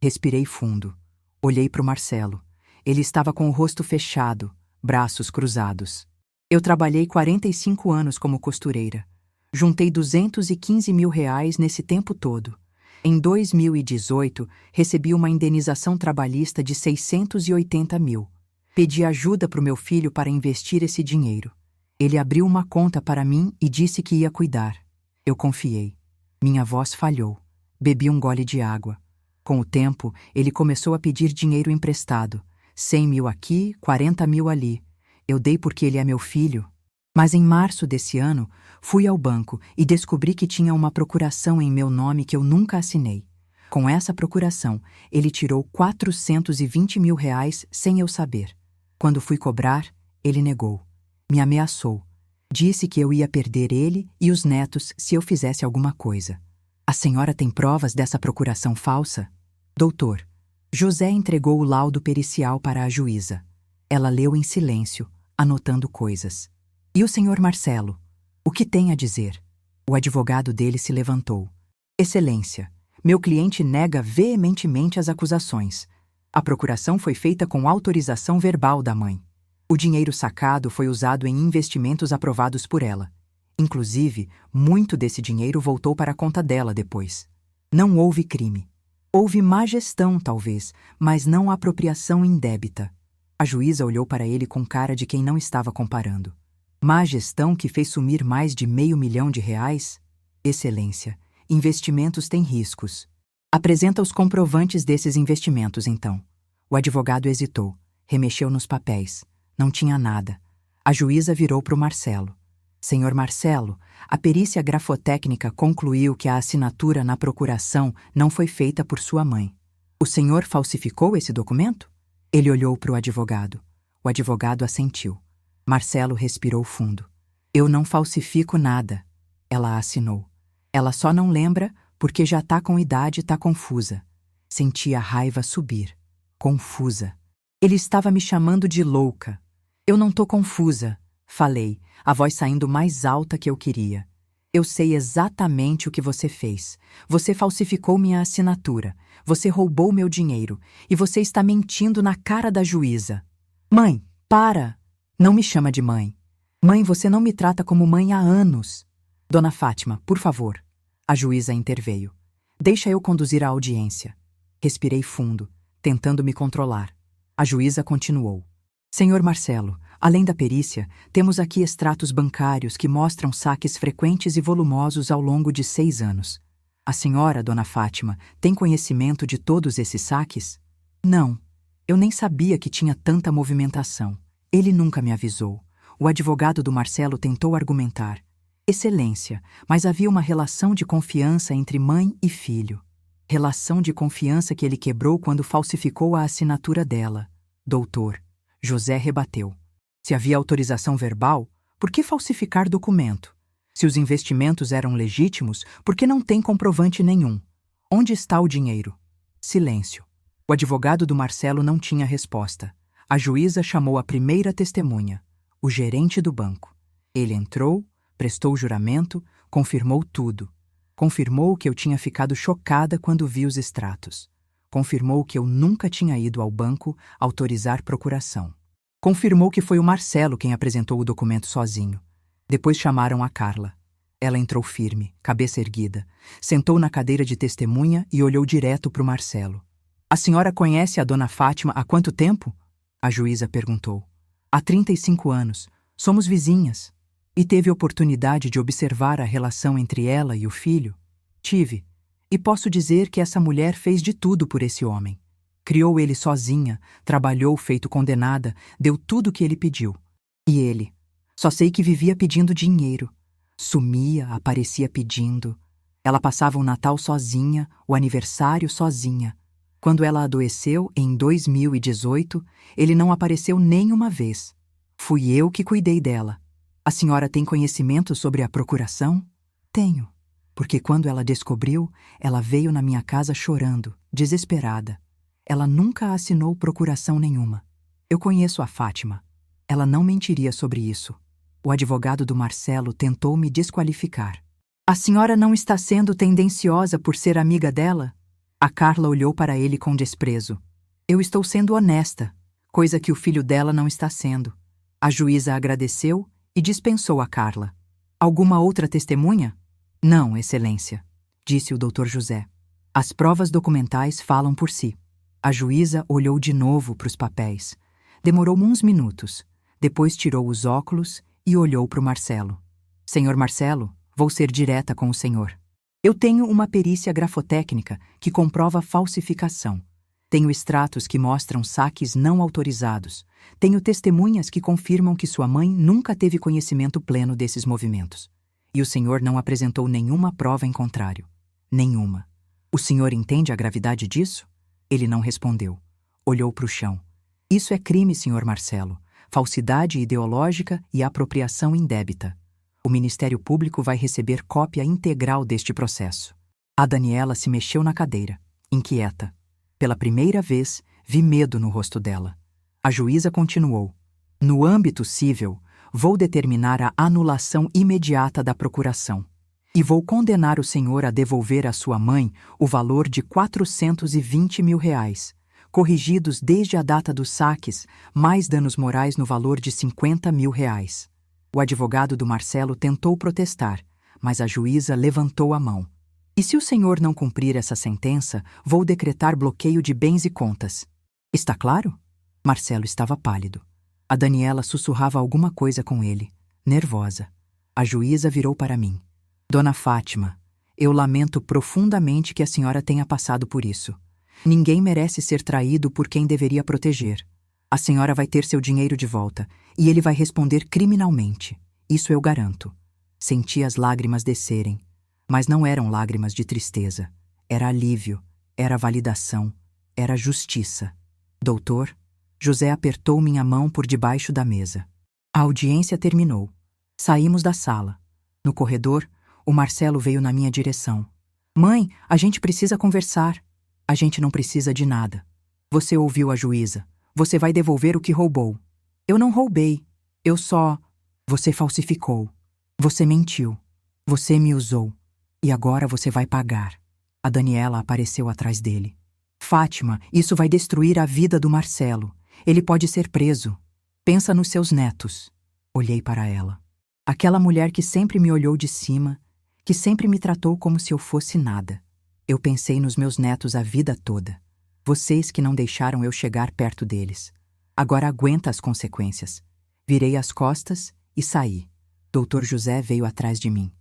Respirei fundo. Olhei para o Marcelo. Ele estava com o rosto fechado, braços cruzados. Eu trabalhei 45 anos como costureira. Juntei R$215 mil nesse tempo todo. Em 2018, recebi uma indenização trabalhista de 680 mil. Pedi ajuda para o meu filho para investir esse dinheiro. Ele abriu uma conta para mim e disse que ia cuidar. Eu confiei. Minha voz falhou. Bebi um gole de água. Com o tempo, ele começou a pedir dinheiro emprestado. 100 mil aqui, 40 mil ali. Eu dei porque ele é meu filho. Mas em março desse ano, fui ao banco e descobri que tinha uma procuração em meu nome que eu nunca assinei. Com essa procuração, ele tirou 420 mil sem eu saber. Quando fui cobrar, ele negou. Me ameaçou. Disse que eu ia perder ele e os netos se eu fizesse alguma coisa. A senhora tem provas dessa procuração falsa? Doutor, José entregou o laudo pericial para a juíza. Ela leu em silêncio, anotando coisas. E o senhor Marcelo? O que tem a dizer? O advogado dele se levantou. Excelência, meu cliente nega veementemente as acusações. A procuração foi feita com autorização verbal da mãe. O dinheiro sacado foi usado em investimentos aprovados por ela. Inclusive, muito desse dinheiro voltou para a conta dela depois. Não houve crime. Houve má gestão, talvez, mas não apropriação indébita. A juíza olhou para ele com cara de quem não estava comparando. Má gestão que fez sumir mais de R$500 mil? Excelência, investimentos têm riscos. Apresenta os comprovantes desses investimentos, então. O advogado hesitou, remexeu nos papéis. Não tinha nada. A juíza virou para o Marcelo. Senhor Marcelo, a perícia grafotécnica concluiu que a assinatura na procuração não foi feita por sua mãe. O senhor falsificou esse documento? Ele olhou para o advogado. O advogado assentiu. Marcelo respirou fundo. Eu não falsifico nada. Ela assinou. Ela só não lembra porque já tá com idade e tá confusa. Senti a raiva subir. Confusa. Ele estava me chamando de louca. Eu não tô confusa, falei, a voz saindo mais alta que eu queria. Eu sei exatamente o que você fez. Você falsificou minha assinatura. Você roubou meu dinheiro. E você está mentindo na cara da juíza. Mãe, para! Não me chama de mãe. Mãe, você não me trata como mãe há anos. Dona Fátima, por favor. A juíza interveio. Deixa eu conduzir a audiência. Respirei fundo, tentando me controlar. A juíza continuou. Senhor Marcelo, além da perícia, temos aqui extratos bancários que mostram saques frequentes e volumosos ao longo de 6 anos. A senhora, Dona Fátima, tem conhecimento de todos esses saques? Não. Eu nem sabia que tinha tanta movimentação. Ele nunca me avisou. O advogado do Marcelo tentou argumentar. Excelência, mas havia uma relação de confiança entre mãe e filho. Relação de confiança que ele quebrou quando falsificou a assinatura dela. Doutor. José rebateu. Se havia autorização verbal, por que falsificar documento? Se os investimentos eram legítimos, por que não tem comprovante nenhum? Onde está o dinheiro? Silêncio. O advogado do Marcelo não tinha resposta. A juíza chamou a primeira testemunha, o gerente do banco. Ele entrou, prestou juramento, confirmou tudo. Confirmou que eu tinha ficado chocada quando vi os extratos. Confirmou que eu nunca tinha ido ao banco autorizar procuração. Confirmou que foi o Marcelo quem apresentou o documento sozinho. Depois chamaram a Carla. Ela entrou firme, cabeça erguida, sentou na cadeira de testemunha e olhou direto para o Marcelo. A senhora conhece a Dona Fátima há quanto tempo? A juíza perguntou. Há 35 anos. Somos vizinhas. E teve oportunidade de observar a relação entre ela e o filho? Tive. E posso dizer que essa mulher fez de tudo por esse homem. Criou ele sozinha, trabalhou feito condenada, deu tudo o que ele pediu. E ele? Só sei que vivia pedindo dinheiro. Sumia, aparecia pedindo. Ela passava o Natal sozinha, o aniversário sozinha. Quando ela adoeceu, em 2018, ele não apareceu nem uma vez. Fui eu que cuidei dela. A senhora tem conhecimento sobre a procuração? Tenho, porque quando ela descobriu, ela veio na minha casa chorando, desesperada. Ela nunca assinou procuração nenhuma. Eu conheço a Fátima. Ela não mentiria sobre isso. O advogado do Marcelo tentou me desqualificar. A senhora não está sendo tendenciosa por ser amiga dela? A Carla olhou para ele com desprezo. Eu estou sendo honesta, coisa que o filho dela não está sendo. A juíza agradeceu e dispensou a Carla. Alguma outra testemunha? Não, Excelência, disse o Dr. José. As provas documentais falam por si. A juíza olhou de novo para os papéis. Demorou uns minutos. Depois tirou os óculos e olhou para o Marcelo. Senhor Marcelo, vou ser direta com o senhor. Eu tenho uma perícia grafotécnica que comprova falsificação. Tenho extratos que mostram saques não autorizados. Tenho testemunhas que confirmam que sua mãe nunca teve conhecimento pleno desses movimentos. E o senhor não apresentou nenhuma prova em contrário. Nenhuma. O senhor entende a gravidade disso? Ele não respondeu. Olhou para o chão. Isso é crime, senhor Marcelo. Falsidade ideológica e apropriação indébita. O Ministério Público vai receber cópia integral deste processo. A Daniela se mexeu na cadeira, inquieta. Pela primeira vez, vi medo no rosto dela. A juíza continuou. No âmbito civil, vou determinar a anulação imediata da procuração. E vou condenar o senhor a devolver à sua mãe o valor de R$ 420 mil, corrigidos desde a data dos saques, mais danos morais no valor de R$ 50 mil. O advogado do Marcelo tentou protestar, mas a juíza levantou a mão. E se o senhor não cumprir essa sentença, vou decretar bloqueio de bens e contas. Está claro? Marcelo estava pálido. A Daniela sussurrava alguma coisa com ele, nervosa. A juíza virou para mim. Dona Fátima, eu lamento profundamente que a senhora tenha passado por isso. Ninguém merece ser traído por quem deveria proteger. A senhora vai ter seu dinheiro de volta, e ele vai responder criminalmente. Isso eu garanto. Senti as lágrimas descerem. Mas não eram lágrimas de tristeza. Era alívio, era validação, era justiça. Doutor, José apertou minha mão por debaixo da mesa. A audiência terminou. Saímos da sala. No corredor, o Marcelo veio na minha direção. Mãe, a gente precisa conversar. A gente não precisa de nada. Você ouviu a juíza. Você vai devolver o que roubou. Eu não roubei. Eu só... Você falsificou. Você mentiu. Você me usou. E agora você vai pagar. A Daniela apareceu atrás dele. Fátima, isso vai destruir a vida do Marcelo. Ele pode ser preso. Pensa nos seus netos. Olhei para ela. Aquela mulher que sempre me olhou de cima, que sempre me tratou como se eu fosse nada. Eu pensei nos meus netos a vida toda. Vocês que não deixaram eu chegar perto deles. Agora aguenta as consequências. Virei as costas e saí. Dr. José veio atrás de mim.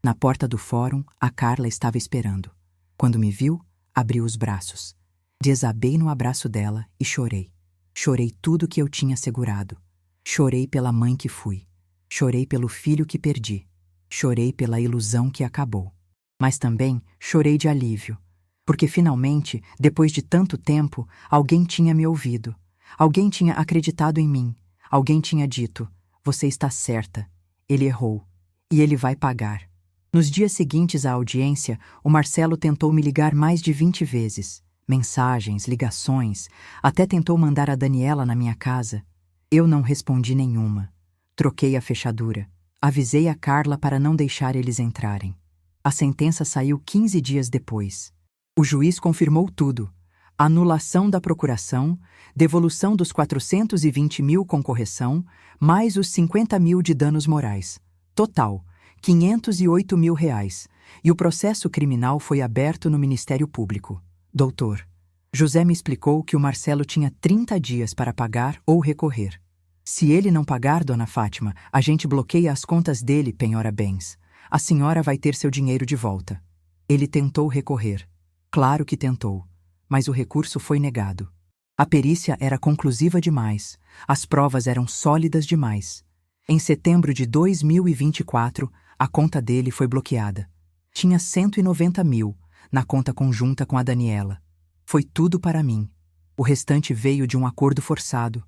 Na porta do fórum, a Carla estava esperando. Quando me viu, abriu os braços. Desabei no abraço dela e chorei. Chorei tudo que eu tinha segurado. Chorei pela mãe que fui. Chorei pelo filho que perdi. Chorei pela ilusão que acabou. Mas também chorei de alívio, porque finalmente, depois de tanto tempo, alguém tinha me ouvido. Alguém tinha acreditado em mim. Alguém tinha dito, você está certa. Ele errou. E ele vai pagar. Nos dias seguintes à audiência, o Marcelo tentou me ligar mais de 20 vezes. Mensagens, ligações, até tentou mandar a Daniela na minha casa. Eu não respondi nenhuma. Troquei a fechadura. Avisei a Carla para não deixar eles entrarem. A sentença saiu 15 dias depois. O juiz confirmou tudo. Anulação da procuração, devolução dos 420 mil com correção, mais os 50 mil de danos morais. Total, 508 mil reais. E o processo criminal foi aberto no Ministério Público. Doutor, José me explicou que o Marcelo tinha 30 dias para pagar ou recorrer. Se ele não pagar, dona Fátima, a gente bloqueia as contas dele, penhora bens. A senhora vai ter seu dinheiro de volta. Ele tentou recorrer. Claro que tentou, mas o recurso foi negado. A perícia era conclusiva demais. As provas eram sólidas demais. Em setembro de 2024, a conta dele foi bloqueada. Tinha 190 mil, na conta conjunta com a Daniela. Foi tudo para mim. O restante veio de um acordo forçado.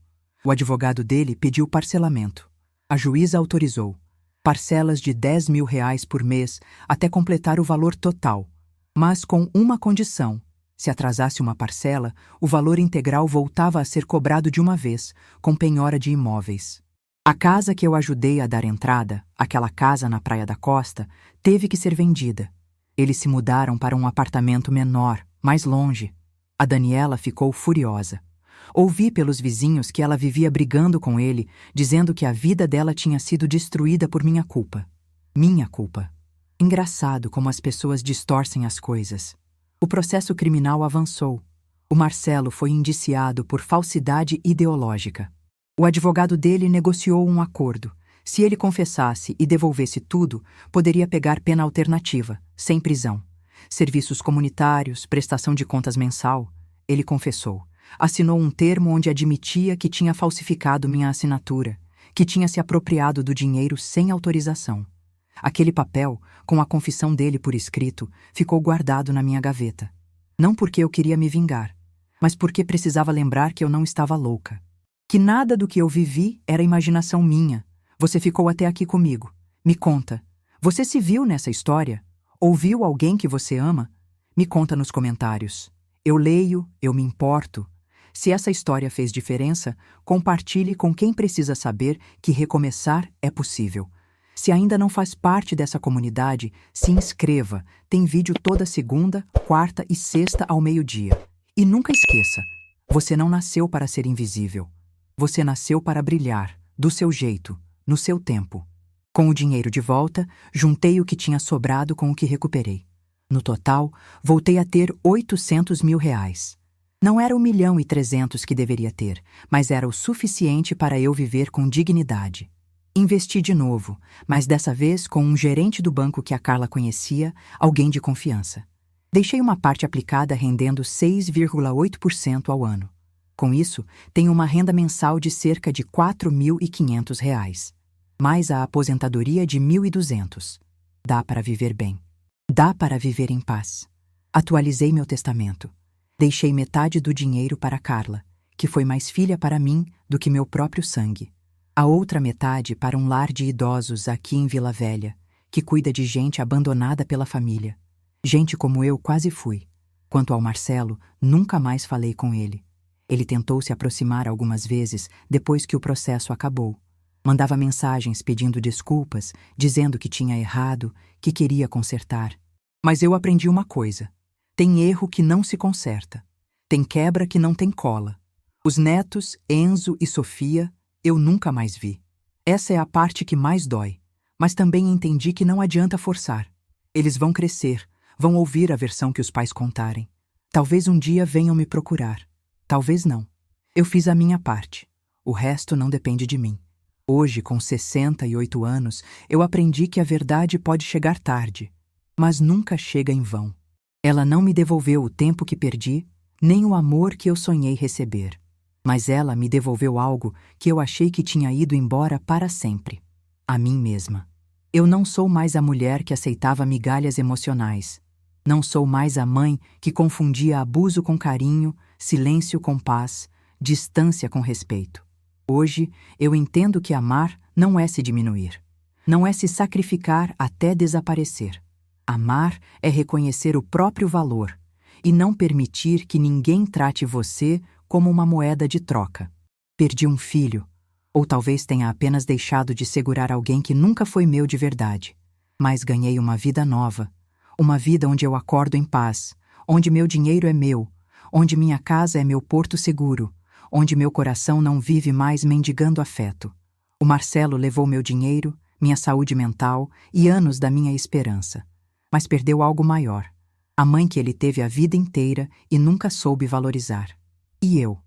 O advogado dele pediu parcelamento. A juíza autorizou. Parcelas de R$ 10.000 por mês até completar o valor total, mas com uma condição: se atrasasse uma parcela, o valor integral voltava a ser cobrado de uma vez, com penhora de imóveis. A casa que eu ajudei a dar entrada, aquela casa na Praia da Costa, teve que ser vendida. Eles se mudaram para um apartamento menor, mais longe. A Daniela ficou furiosa. Ouvi pelos vizinhos que ela vivia brigando com ele, dizendo que a vida dela tinha sido destruída por minha culpa. Minha culpa. Engraçado como as pessoas distorcem as coisas. O processo criminal avançou. O Marcelo foi indiciado por falsidade ideológica. O advogado dele negociou um acordo. Se ele confessasse e devolvesse tudo, poderia pegar pena alternativa, sem prisão. Serviços comunitários, prestação de contas mensal. Ele confessou. Assinou um termo onde admitia que tinha falsificado minha assinatura, que tinha se apropriado do dinheiro sem autorização. Aquele papel, com a confissão dele por escrito, ficou guardado na minha gaveta. Não porque eu queria me vingar, mas porque precisava lembrar que eu não estava louca. Que nada do que eu vivi era imaginação minha. Você ficou até aqui comigo. Me conta. Você se viu nessa história? Ouviu alguém que você ama? Me conta nos comentários. Eu leio, eu me importo. Se essa história fez diferença, compartilhe com quem precisa saber que recomeçar é possível. Se ainda não faz parte dessa comunidade, se inscreva. Tem vídeo toda segunda, quarta e sexta ao meio-dia. E nunca esqueça, você não nasceu para ser invisível. Você nasceu para brilhar, do seu jeito, no seu tempo. Com o dinheiro de volta, juntei o que tinha sobrado com o que recuperei. No total, voltei a ter R$ 800.000. Não era 1.300.000 que deveria ter, mas era o suficiente para eu viver com dignidade. Investi de novo, mas dessa vez com um gerente do banco que a Carla conhecia, alguém de confiança. Deixei uma parte aplicada rendendo 6,8% ao ano. Com isso, tenho uma renda mensal de cerca de R$ 4.500, mais a aposentadoria de 1.200. Dá para viver bem. Dá para viver em paz. Atualizei meu testamento. Deixei metade do dinheiro para Carla, que foi mais filha para mim do que meu próprio sangue. A outra metade para um lar de idosos aqui em Vila Velha, que cuida de gente abandonada pela família. Gente como eu quase fui. Quanto ao Marcelo, nunca mais falei com ele. Ele tentou se aproximar algumas vezes depois que o processo acabou. Mandava mensagens pedindo desculpas, dizendo que tinha errado, que queria consertar. Mas eu aprendi uma coisa. Tem erro que não se conserta. Tem quebra que não tem cola. Os netos, Enzo e Sofia, eu nunca mais vi. Essa é a parte que mais dói. Mas também entendi que não adianta forçar. Eles vão crescer, vão ouvir a versão que os pais contarem. Talvez um dia venham me procurar. Talvez não. Eu fiz a minha parte. O resto não depende de mim. Hoje, com 68 anos, eu aprendi que a verdade pode chegar tarde, mas nunca chega em vão. Ela não me devolveu o tempo que perdi, nem o amor que eu sonhei receber. Mas ela me devolveu algo que eu achei que tinha ido embora para sempre. A mim mesma. Eu não sou mais a mulher que aceitava migalhas emocionais. Não sou mais a mãe que confundia abuso com carinho, silêncio com paz, distância com respeito. Hoje, eu entendo que amar não é se diminuir. Não é se sacrificar até desaparecer. Amar é reconhecer o próprio valor e não permitir que ninguém trate você como uma moeda de troca. Perdi um filho, ou talvez tenha apenas deixado de segurar alguém que nunca foi meu de verdade. Mas ganhei uma vida nova, uma vida onde eu acordo em paz, onde meu dinheiro é meu, onde minha casa é meu porto seguro, onde meu coração não vive mais mendigando afeto. O Marcelo levou meu dinheiro, minha saúde mental e anos da minha esperança. Mas perdeu algo maior. A mãe que ele teve a vida inteira e nunca soube valorizar. E eu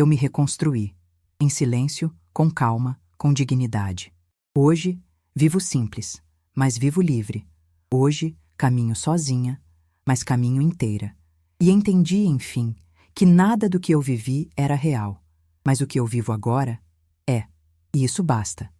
me reconstruí. Em silêncio, com calma, com dignidade. Hoje, vivo simples, mas vivo livre. Hoje, caminho sozinha, mas caminho inteira. E entendi, enfim, que nada do que eu vivi era real. Mas o que eu vivo agora é. E isso basta.